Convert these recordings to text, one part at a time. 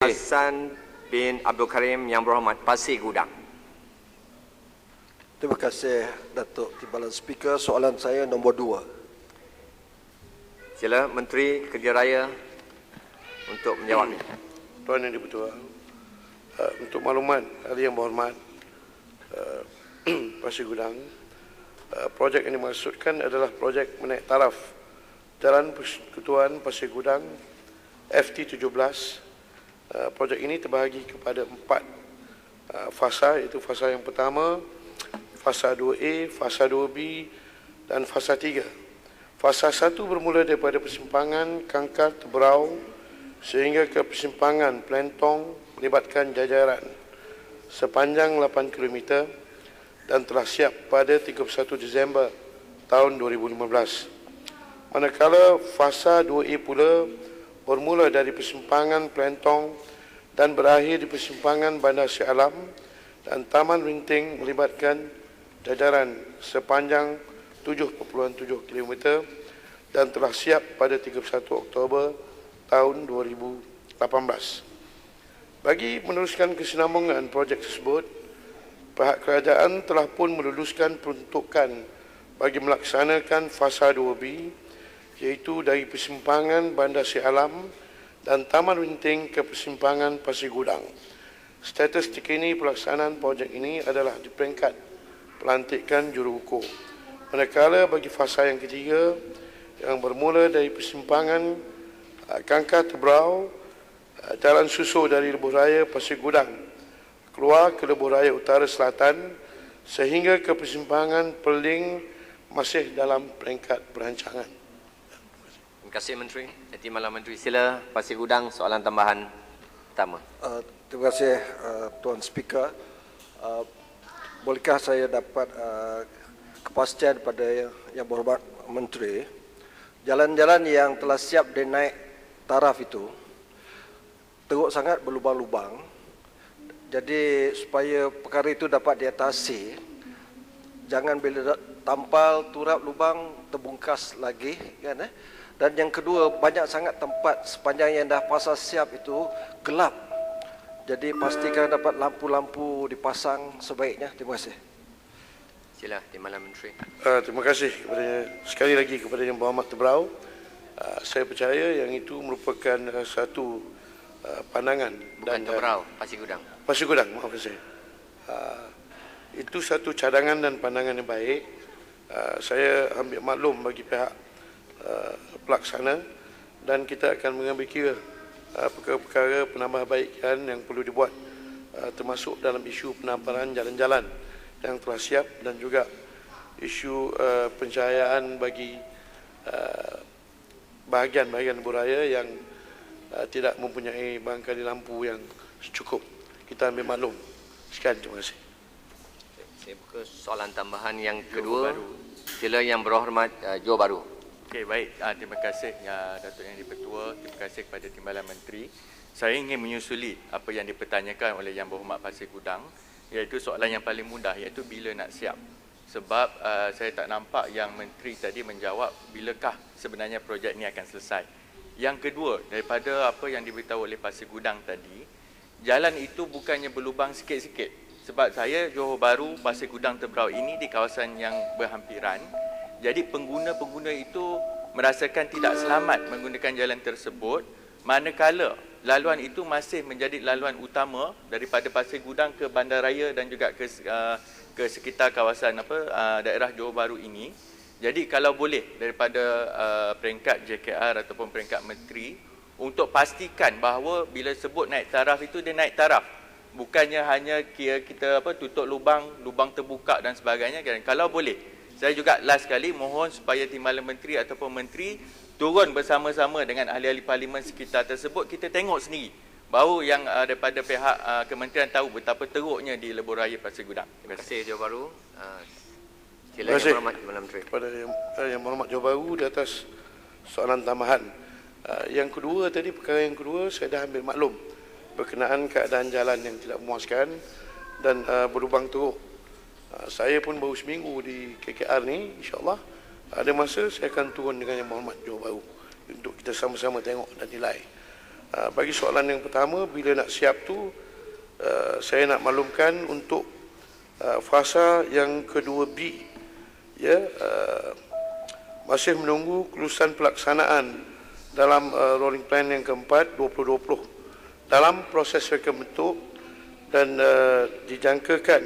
Hassan bin Abdul Karim Yang Berhormat, Pasir Gudang. Terima kasih Datuk Timbalan Speaker. Soalan saya nombor 2. Sila Menteri Kerja Raya untuk menjawabnya. Tuan Yang Dipertua, untuk maklumat Ahli Yang Berhormat Pasir Gudang, projek yang dimaksudkan adalah projek menaik taraf Jalan Persekutuan Pasir Gudang FT17. Projek ini terbahagi kepada 4 fasa, iaitu fasa yang pertama, fasa 2A, fasa 2B dan fasa 3. Fasa 1 bermula daripada persimpangan Kangkar Teberau sehingga ke persimpangan Plentong, melibatkan jajaran sepanjang 8 km dan telah siap pada 31 Disember tahun 2015. Manakala fasa 2A pula bermula dari persimpangan Plentong dan berakhir di persimpangan Bandar Shah Alam dan Taman Rinting, melibatkan jajaran sepanjang 7.7 km dan telah siap pada 31 Oktober tahun 2018. Bagi meneruskan kesinambungan projek tersebut, pihak kerajaan telah pun meluluskan peruntukan bagi melaksanakan fasa 2B, iaitu dari persimpangan Bandar Shah Alam dan Taman Rinting ke persimpangan Pasir Gudang. Status terkini pelaksanaan projek ini adalah di peringkat pelantikan juruukur. Manakala bagi fasa yang ketiga, yang bermula dari persimpangan Kangkar Teberau, jalan susul dari Lebuh Raya Pasir Gudang keluar ke Lebuh Raya Utara Selatan sehingga ke persimpangan Perling masih dalam peringkat perancangan. Terima kasih Menteri. Timbalan Menteri, sila Pasir Gudang, soalan tambahan pertama. Terima kasih Tuan Speaker. Bolehkah saya dapat kepastian pada Yang Berhormat Menteri, jalan-jalan yang telah siap dinaik taraf itu teruk sangat berlubang-lubang. Jadi supaya perkara itu dapat diatasi, jangan bila tampal turap lubang terbungkas lagi, kan? Dan yang kedua, banyak sangat tempat sepanjang yang dah pasang siap itu gelap. Jadi pastikan dapat lampu-lampu dipasang sebaiknya. Terima kasih. Sila Timbalan Menteri. Terima kasih sekali lagi kepada Yang Berhormat Teberau. Saya percaya yang itu merupakan satu pandangan. Bukan Teberau, Pasir Gudang. Pasir Gudang, maafkan saya. Itu satu cadangan dan pandangan yang baik. Saya ambil maklum bagi pihak pelaksana dan kita akan mengambil kira perkara-perkara penambahbaikan yang perlu dibuat, termasuk dalam isu penamparan jalan-jalan yang telah siap dan juga isu pencahayaan bagi bahagian-bahagian lebuh raya yang tidak mempunyai barangkali lampu yang cukup. Kita ambil maklum. Sekian, terima kasih. Saya buka soalan tambahan yang kedua. Sila Yang Berhormat Johor Bahru. Okey, baik. Terima kasih Datuk Yang Dipertua. Terima kasih kepada Timbalan Menteri. Saya ingin menyusuli apa yang dipertanyakan oleh Yang Berhormat Pasir Gudang, iaitu soalan yang paling mudah, iaitu bila nak siap. Sebab saya tak nampak yang Menteri tadi menjawab bilakah sebenarnya projek ini akan selesai. Yang kedua, daripada apa yang diberitahu oleh Pasir Gudang tadi, jalan itu bukannya berlubang sikit-sikit. Sebab saya Johor Bahru, Pasir Gudang, Teberau ini di kawasan yang berhampiran. Jadi pengguna-pengguna itu merasakan tidak selamat menggunakan jalan tersebut, manakala laluan itu masih menjadi laluan utama daripada Pasir Gudang ke Bandaraya dan juga ke sekitar kawasan daerah Johor Bahru ini. Jadi kalau boleh daripada peringkat JKR ataupun peringkat Menteri untuk pastikan bahawa bila sebut naik taraf itu dia naik taraf. Bukannya hanya kira kita tutup lubang terbuka dan sebagainya. Kalau boleh, saya juga last kali mohon supaya Timbalan Menteri ataupun Menteri turun bersama-sama dengan ahli-ahli parlimen sekitar tersebut. Kita tengok sendiri bahawa yang daripada pihak kementerian tahu betapa teruknya di lebuh raya Pasir Gudang. Terima kasih Johor Bahru. Sila Terima Yang kasih Berhormat Timbalan Menteri. kepada Yang Berhormat Johor Bahru di atas soalan tambahan. Yang kedua tadi, perkara yang kedua, saya dah ambil maklum berkenaan keadaan jalan yang tidak memuaskan dan berlubang teruk. Saya pun baru seminggu di KKR ni, insyaAllah ada masa saya akan turun dengan Yang Berhormat Johor Bahru untuk kita sama-sama tengok dan nilai. Bagi soalan yang pertama, bila nak siap tu, saya nak maklumkan untuk fasa yang kedua B, ya, masih menunggu kelulusan pelaksanaan dalam rolling plan yang keempat 2020 dalam proses reka bentuk dan dijangkakan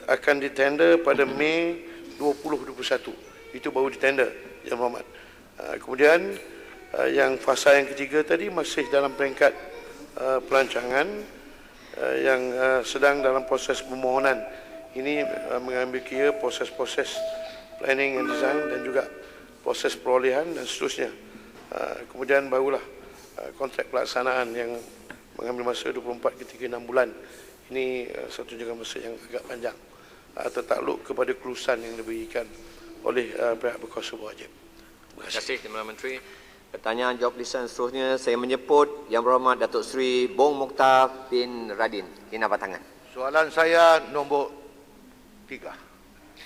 akan ditender pada Mei 2021. Itu baru ditender, Yang Berhormat. Kemudian yang fasa yang ketiga tadi masih dalam peringkat perancangan yang sedang dalam proses permohonan. Ini mengambil kira proses-proses planning and design dan juga proses perolehan dan seterusnya. Kemudian barulah kontrak pelaksanaan yang mengambil masa 24 ke 36 bulan. Ini satu jangka masa yang agak panjang, tertakluk kepada kelulusan yang diberikan oleh pihak berkuasa berwajib. Terima kasih Timbalan Menteri. Pertanyaan jawab lisan seterusnya, saya menyebut Yang Berhormat Datuk Seri Bong Mokhtar bin Radin. Kena batangan. Soalan saya nombor 3.